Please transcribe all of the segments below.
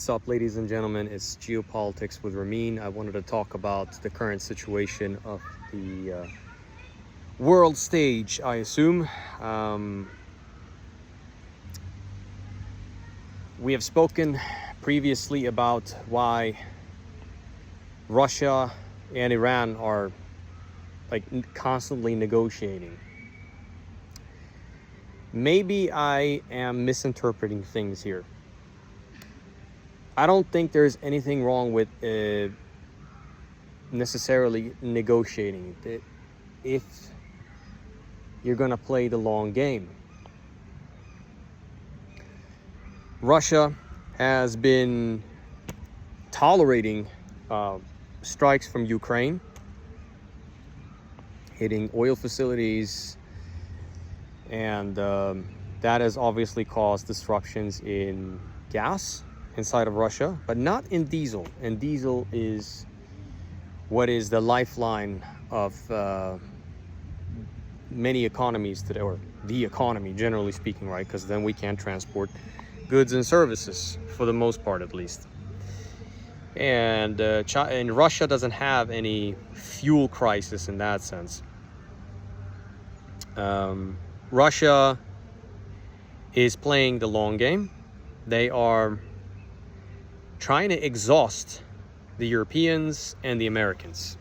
What's up, ladies and gentlemen? It's Geopolitics with Ramin. I wanted to talk about the current situation of the world stage, I assume. We have spoken previously about why Russia and Iran are constantly negotiating. Maybe I am misinterpreting things here. I don't think there's anything wrong with necessarily negotiating if you're going to play the long game. Russia has been tolerating strikes from Ukraine, hitting oil facilities, and that has obviously caused disruptions in gas inside of Russia, but not in diesel. And diesel is what is the lifeline of many economies today, or the economy generally speaking, right? Because then we can transport goods and services for the most part, at least. And Russia doesn't have any fuel crisis in that sense. Russia is playing the long game. They are trying to exhaust the Europeans and the Americans.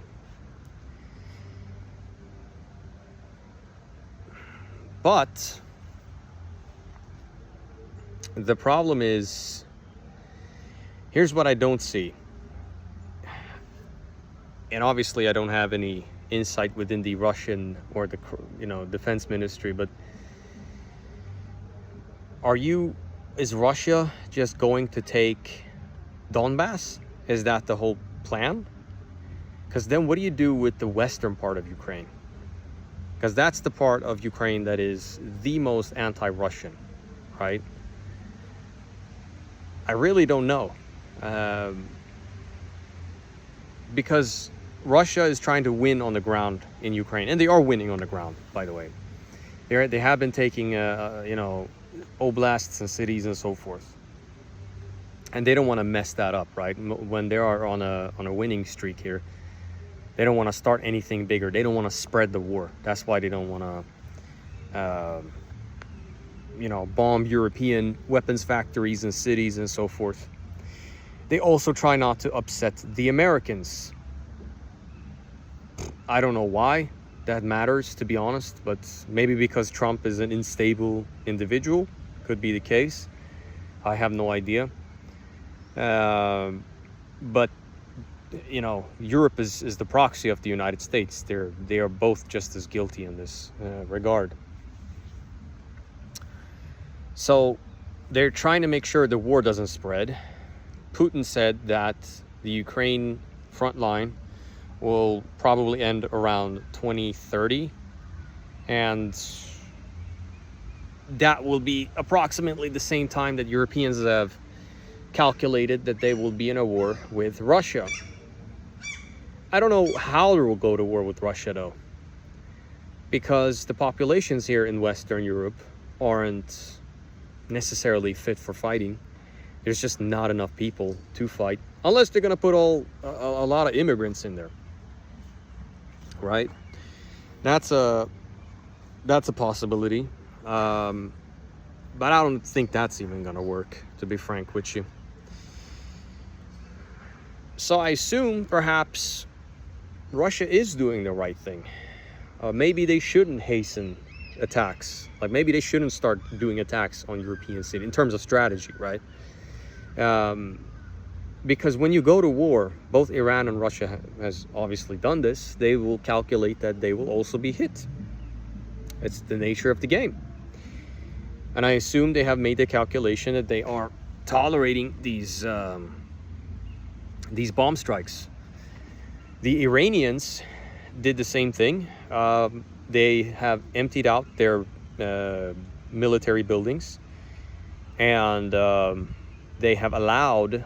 But the problem is, here's what I don't see. And obviously I don't have any insight within the Russian or the defense ministry, but is Russia just going to take Donbass? Is that the whole plan? Because then what do you do with the western part of Ukraine? Because that's the part of Ukraine that is the most anti-Russian, right? I really don't know. Because Russia is trying to win on the ground in Ukraine, and they are winning on the ground, by the way. They have been taking oblasts and cities and so forth. And they don't want to mess that up, right? When they are on a winning streak here, they don't want to start anything bigger. They don't want to spread the war. That's why they don't want to, bomb European weapons factories and cities and so forth. They also try not to upset the Americans. I don't know why that matters, to be honest, but maybe because Trump is an unstable individual. Could be the case. I have no idea. But Europe is the proxy of the United States. They are both just as guilty in this regard. So they're trying to make sure the war doesn't spread. Putin said that the Ukraine front line will probably end around 2030, and that will be approximately the same time that Europeans have calculated that they will be in a war with Russia. I don't know how they will go to war with Russia, though, because the populations here in Western Europe aren't necessarily fit for fighting. There's just not enough people to fight, unless they're going to put a lot of immigrants in there, right? That's a possibility, but I don't think that's even going to work, to be frank with you. So I assume perhaps Russia is doing the right thing. Maybe they shouldn't hasten attacks. Maybe they shouldn't start doing attacks on European cities in terms of strategy, right? Because when you go to war, both Iran and Russia has obviously done this. They will calculate that they will also be hit. It's the nature of the game. And I assume they have made the calculation that they are tolerating these bomb strikes. The Iranians did the same thing. They have emptied out their military buildings, and they have allowed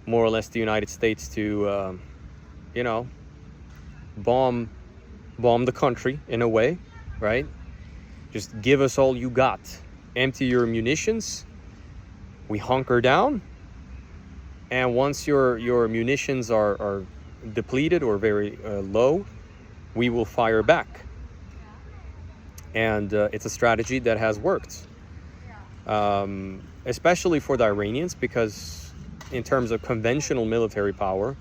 more or less the United States to, bomb the country in a way, right? Just give us all you got. Empty your munitions. We hunker down And once your munitions are depleted or very low, we will fire back. And it's a strategy that has worked, especially for the Iranians, because in terms of conventional military power,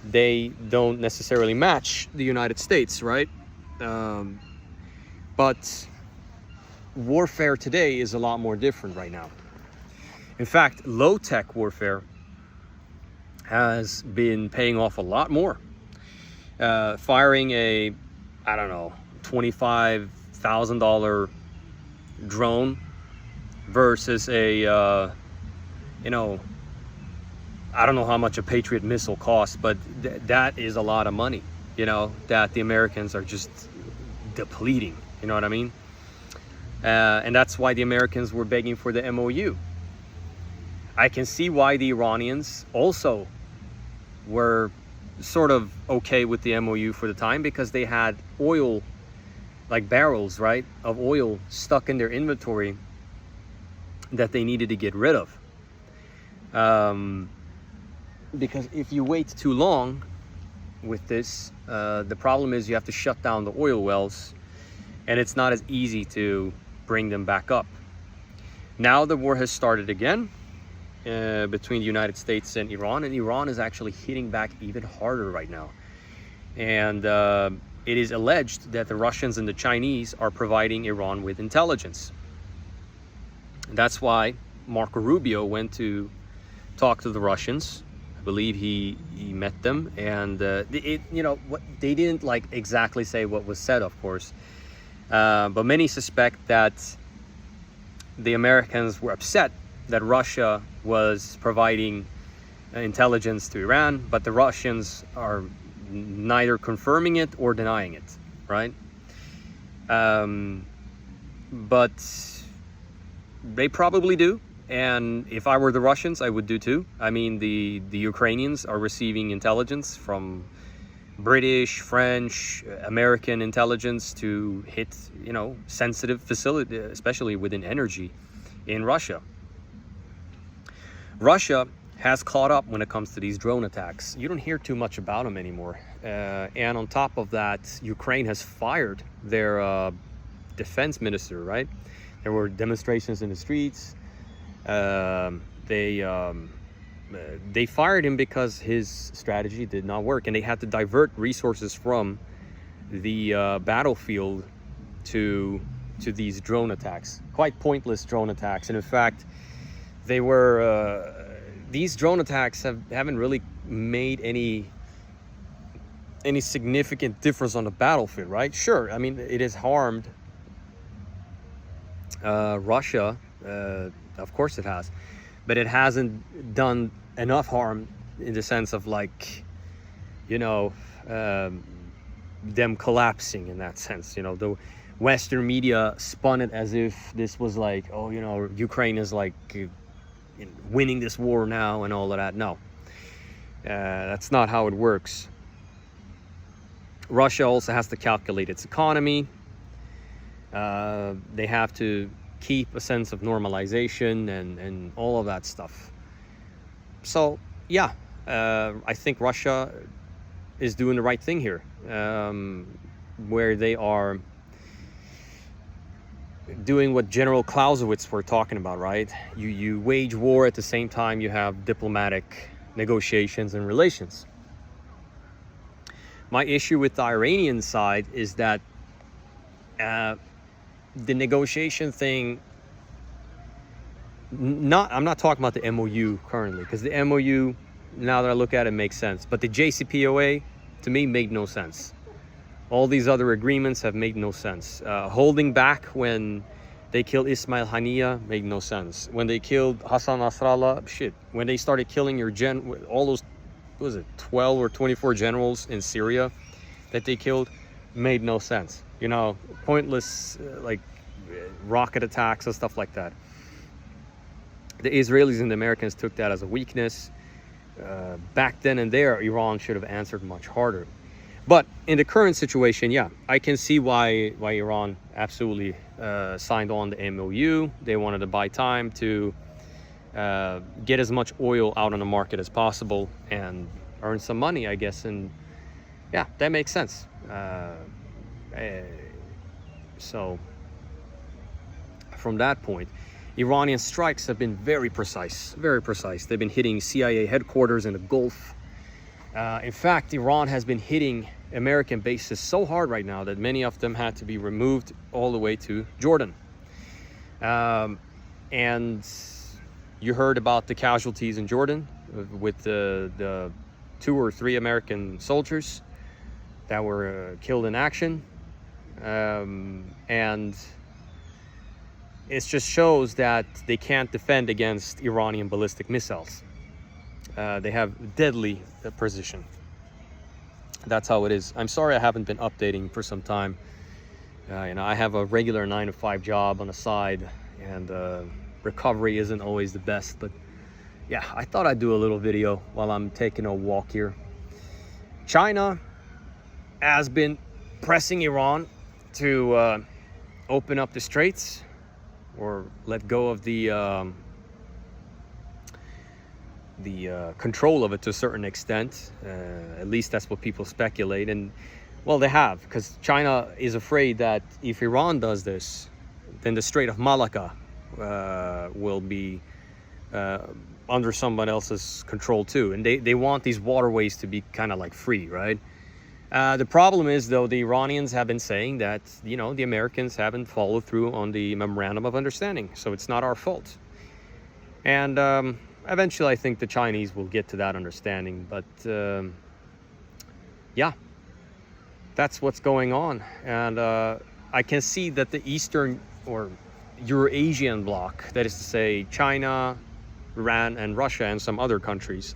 they don't necessarily match the United States, right? But warfare today is a lot more different right now. In fact, low-tech warfare has been paying off a lot more. Firing a, I don't know, $25,000 drone versus a, you know, I don't know how much a Patriot missile costs, but that is a lot of money, you know, that the Americans are just depleting, you know what I mean? And that's why the Americans were begging for the MOU. I can see why the Iranians also were sort of okay with the MOU for the time, because they had oil, like barrels, right, of oil stuck in their inventory that they needed to get rid of. Because if you wait too long with this, the problem is you have to shut down the oil wells, and it's not as easy to bring them back up. Now the war has started again between the United States and Iran is actually hitting back even harder right now. And it is alleged that the Russians and the Chinese are providing Iran with intelligence. That's why Marco Rubio went to talk to the Russians. I believe he met them, and you know what, they didn't like exactly say what was said, of course, but many suspect that the Americans were upset that Russia was providing intelligence to Iran, but the Russians are neither confirming it or denying it, right? But they probably do. And if I were the Russians, I would do too. I mean, the Ukrainians are receiving intelligence from British, French, American intelligence to hit, you know, sensitive facility, especially within energy in Russia. Russia has caught up when it comes to these drone attacks. You don't hear too much about them anymore. And on top of that, Ukraine has fired their defense minister, right? There were demonstrations in the streets. They fired him because his strategy did not work, and they had to divert resources from the battlefield to these drone attacks. Quite pointless drone attacks, and in fact, they were these drone attacks haven't really made any significant difference on the battlefield, right? Sure, I mean, it has harmed Russia. Of course it has, but it hasn't done enough harm in the sense of, like, you know, them collapsing in that sense. You know, the Western media spun it as if this was like, oh, you know, Ukraine is like winning this war now and all of that. No, that's not how it works. Russia also has to calculate its economy. They have to keep a sense of normalization and all of that stuff. So yeah, I think Russia is doing the right thing here, where they are doing what General Clausewitz were talking about, right? You wage war at the same time you have diplomatic negotiations and relations. My issue with the Iranian side is that the negotiation thing, I'm not talking about the MOU currently, because the MOU, now that I look at it, makes sense. But the JCPOA, to me, made no sense. All these other agreements have made no sense. Holding back when they killed Ismail Haniyeh made no sense. When they killed Hassan Nasrallah, shit. When they started killing all those, what was it, 12 or 24 generals in Syria that they killed, made no sense. You know, pointless, like rocket attacks and stuff like that. The Israelis and the Americans took that as a weakness. Back then and there, Iran should have answered much harder. But in the current situation, yeah, I can see why Iran absolutely signed on the MOU. They wanted to buy time to get as much oil out on the market as possible and earn some money, I guess. And yeah, that makes sense. So from that point, Iranian strikes have been very precise, very precise. They've been hitting CIA headquarters in the Gulf. In fact, Iran has been hitting American bases so hard right now that many of them had to be removed all the way to Jordan. And you heard about the casualties in Jordan with the 2 or 3 American soldiers that were killed in action. And it just shows that they can't defend against Iranian ballistic missiles. They have deadly precision. That's how it is. I'm sorry I haven't been updating for some time. I have a regular 9-to-5 job on the side, and recovery isn't always the best. But yeah, I thought I'd do a little video while I'm taking a walk here. China has been pressing Iran to open up the straits or let go of the control of it to a certain extent. At least that's what people speculate. And well, they have, because China is afraid that if Iran does this, then the Strait of Malacca will be under someone else's control too. And they want these waterways to be kind of like free, right? The problem is, though, the Iranians have been saying that, the Americans haven't followed through on the memorandum of understanding, so it's not our fault. And eventually, I think the Chinese will get to that understanding. But yeah, that's what's going on. And I can see that the Eastern or Eurasian bloc, that is to say China, Iran, and Russia, and some other countries,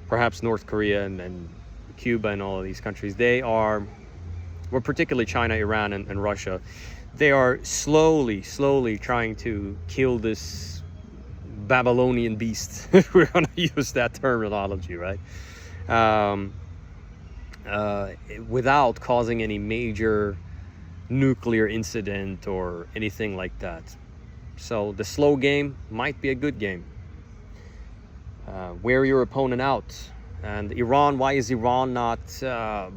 perhaps North Korea and Cuba and all of these countries, they are, well, particularly China, Iran, and Russia, they are slowly trying to kill this Babylonian beast. We're going to use that terminology, right? Without causing any major nuclear incident or anything like that. So the slow game might be a good game. Wear your opponent out. And Iran, why is Iran not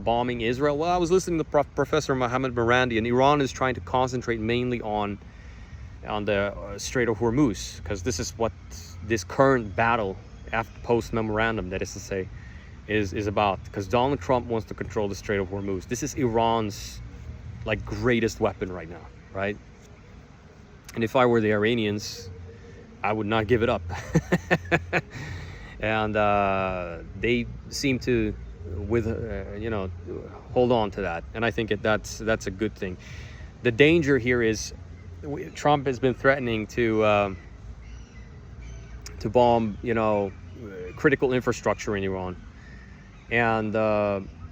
bombing Israel? Well, I was listening to Professor Mohammed Marandi, and Iran is trying to concentrate mainly on the Strait of Hormuz, because this is what this current battle after post-memorandum, that is to say, is about. Because Donald Trump wants to control the Strait of Hormuz. This is Iran's greatest weapon right now, right? And if I were the Iranians, I would not give it up. And they seem to hold on to that, and I think that's a good thing. The danger here is Trump has been threatening to bomb critical infrastructure in Iran, and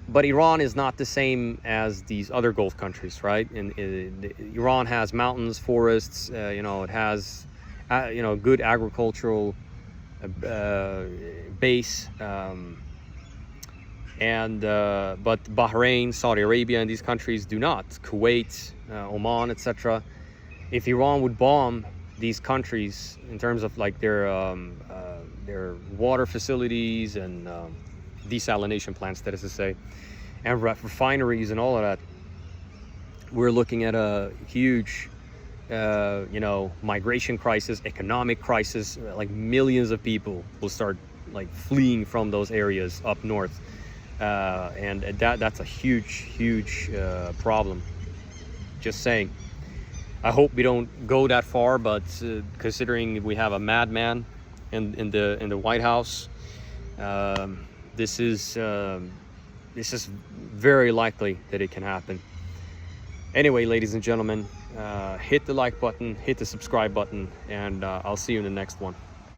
but Iran is not the same as these other Gulf countries, right? And Iran has mountains, forests, it has good agricultural base, but Bahrain, Saudi Arabia, and these countries do not. Kuwait, Oman, etc. If Iran would bomb these countries in terms of their water facilities and desalination plants, that is to say, and refineries and all of that, we're looking at a huge migration crisis, economic crisis. Millions of people will start fleeing from those areas up north, and that's a huge problem. Just saying. I hope we don't go that far, but considering we have a madman in the White House, this is very likely that it can happen. Anyway, ladies and gentlemen, hit the like button, hit the subscribe button, and I'll see you in the next one.